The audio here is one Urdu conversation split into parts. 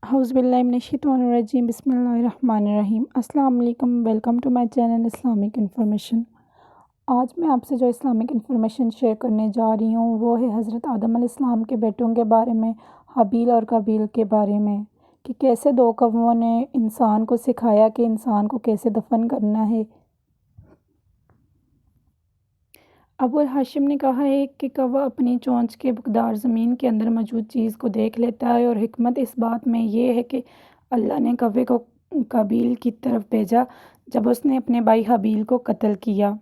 اعوذ باللہ من الشیطان الرجیم، بسم اللہ الرحمن الرحیم۔ السلام علیکم، welcome to my channel Islamic information. آج میں آپ سے جو اسلامک انفارمیشن شیئر کرنے جا رہی ہوں وہ ہے حضرت آدم علیہ السلام کے بیٹوں کے بارے میں، حابیل اور قابیل کے بارے میں، کہ کیسے دو کووں نے انسان کو سکھایا کہ انسان کو کیسے دفن کرنا ہے۔ ابو الہاشم نے کہا ہے کہ کوہ اپنی چونچ کے مقدار زمین کے اندر موجود چیز کو دیکھ لیتا ہے، اور حکمت اس بات میں یہ ہے کہ اللہ نے کوے کو قابیل کی طرف بھیجا جب اس نے اپنے بھائی حابیل کو قتل کیا۔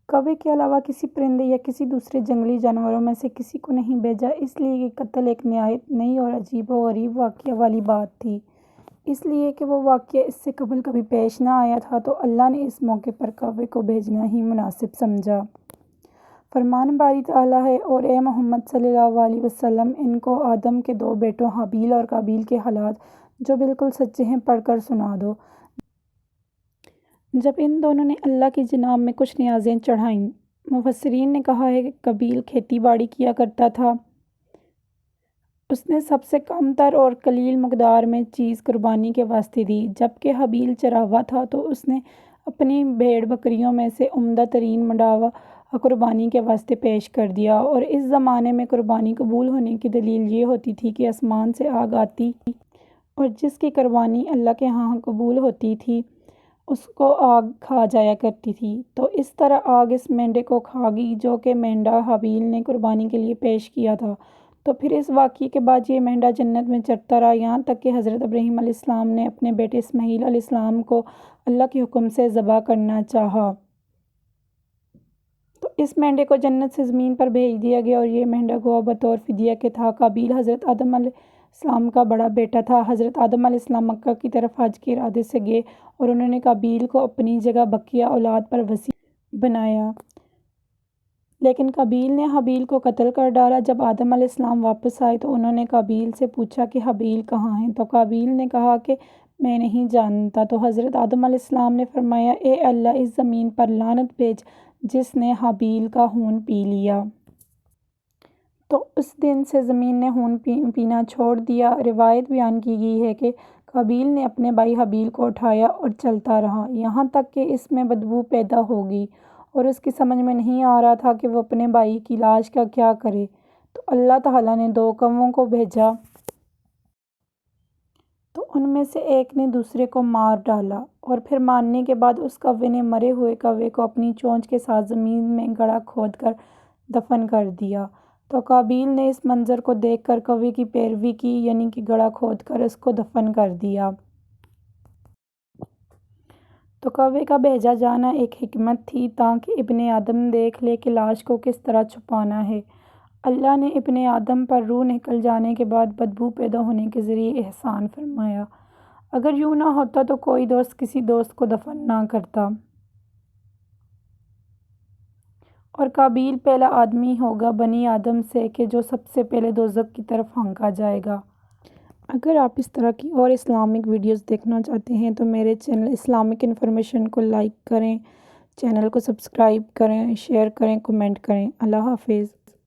کوے کے علاوہ کسی پرندے یا کسی دوسرے جنگلی جانوروں میں سے کسی کو نہیں بھیجا، اس لیے کہ قتل ایک نہایت نئی اور عجیب و غریب واقعہ والی بات تھی، اس لیے کہ وہ واقعہ اس سے قبل کبھی پیش نہ آیا تھا، تو اللہ نے اس موقع پر کوے کو بھیجنا ہی مناسب سمجھا۔ فرمان باری تعالیٰ ہے، اور اے محمد صلی اللہ علیہ وسلم، ان کو آدم کے دو بیٹوں حابیل اور قابیل کے حالات جو بالکل سچے ہیں پڑھ کر سنا دو۔ جب ان دونوں نے اللہ کی جناب میں کچھ نیازیں چڑھائیں۔ مفسرین نے کہا ہے کہ قابیل کھیتی باڑی کیا کرتا تھا، اس نے سب سے کم تر اور قلیل مقدار میں چیز قربانی کے واسطے دی، جبکہ حابیل چراواہ تھا تو اس نے اپنی بھیڑ بکریوں میں سے عمدہ ترین منڈاوا قربانی کے واسطے پیش کر دیا، اور اس زمانے میں قربانی قبول ہونے کی دلیل یہ ہوتی تھی کہ آسمان سے آگ آتی اور جس کی قربانی اللہ کے ہاں قبول ہوتی تھی اس کو آگ کھا جایا کرتی تھی، تو اس طرح آگ اس مینڈے کو کھا گئی جو کہ مینڈا حابیل نے قربانی کے لیے پیش کیا تھا۔ تو پھر اس واقعے کے بعد یہ مینڈا جنت میں چرتا رہا، یہاں تک کہ حضرت ابراہیم علیہ السلام نے اپنے بیٹے اسماعیل علیہ السلام کو اللہ کے حکم سے ذبح کرنا چاہا، تو اس مینڈے کو جنت سے زمین پر بھیج دیا گیا، اور یہ مینڈا گویا بطور فدیہ کے تھا۔ قابیل حضرت آدم علیہ السلام کا بڑا بیٹا تھا۔ حضرت آدم علیہ السلام مکہ کی طرف حج کے ارادے سے گئے، اور انہوں نے قابیل کو اپنی جگہ بقیہ اولاد پر وصی بنایا، لیکن قابیل نے حابیل کو قتل کر ڈالا۔ جب آدم علیہ السلام واپس آئے تو انہوں نے قابیل سے پوچھا کہ حابیل کہاں ہے، تو قابیل نے کہا کہ میں نہیں جانتا۔ تو حضرت آدم علیہ السلام نے فرمایا، اے اللہ، اس زمین پر لعنت بھیج جس نے حابیل کا خون پی لیا۔ تو اس دن سے زمین نے خون پینا چھوڑ دیا۔ روایت بیان کی گئی ہے کہ قابیل نے اپنے بھائی حابیل کو اٹھایا اور چلتا رہا، یہاں تک کہ اس میں بدبو پیدا ہو گئی، اور اس کی سمجھ میں نہیں آ رہا تھا کہ وہ اپنے بھائی کی لاش کا کیا کرے، تو اللہ تعالیٰ نے دو کووں کو بھیجا، تو ان میں سے ایک نے دوسرے کو مار ڈالا، اور پھر مارنے کے بعد اس کوے نے مرے ہوئے کوے کو اپنی چونچ کے ساتھ زمین میں گڑھا کھود کر دفن کر دیا۔ تو قابیل نے اس منظر کو دیکھ کر کوے کی پیروی کی، یعنی کہ گڑھا کھود کر اس کو دفن کر دیا۔ تو کوے کا بھیجا جانا ایک حکمت تھی تاکہ ابن آدم دیکھ لے کہ لاش کو کس طرح چھپانا ہے۔ اللہ نے ابن آدم پر روح نکل جانے کے بعد بدبو پیدا ہونے کے ذریعے احسان فرمایا، اگر یوں نہ ہوتا تو کوئی دوست کسی دوست کو دفن نہ کرتا، اور قابیل پہلا آدمی ہوگا بنی آدم سے کہ جو سب سے پہلے دوزخ کی طرف ہانکا جائے گا۔ اگر آپ اس طرح کی اور اسلامک ویڈیوز دیکھنا چاہتے ہیں تو میرے چینل اسلامک انفارمیشن کو لائک کریں، چینل کو سبسکرائب کریں، شیئر کریں، کمنٹ کریں۔ اللہ حافظ۔